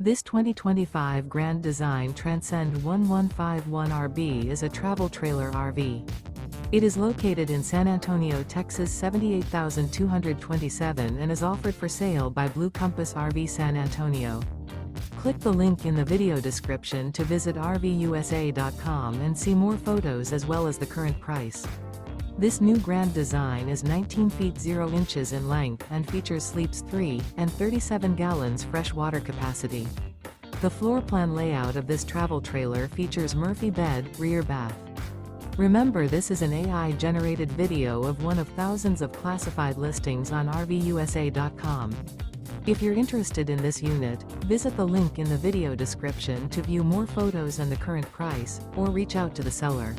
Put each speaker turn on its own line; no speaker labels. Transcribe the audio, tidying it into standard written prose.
This 2025 Grand Design Transcend One 151RB is a travel trailer RV. It is located in San Antonio, Texas 78227 and is offered for sale by Blue Compass RV San Antonio. Click the link in the video description to visit RVUSA.com and see more photos as well as the current price. This new Grand Design is 19 feet 0 inches in length and features sleeps 3 and 37 gallons fresh water capacity. The floor plan layout of this travel trailer features Murphy bed, rear bath. Remember, this is an AI-generated video of one of thousands of classified listings on RVUSA.com. If you're interested in this unit, visit the link in the video description to view more photos and the current price, or reach out to the seller.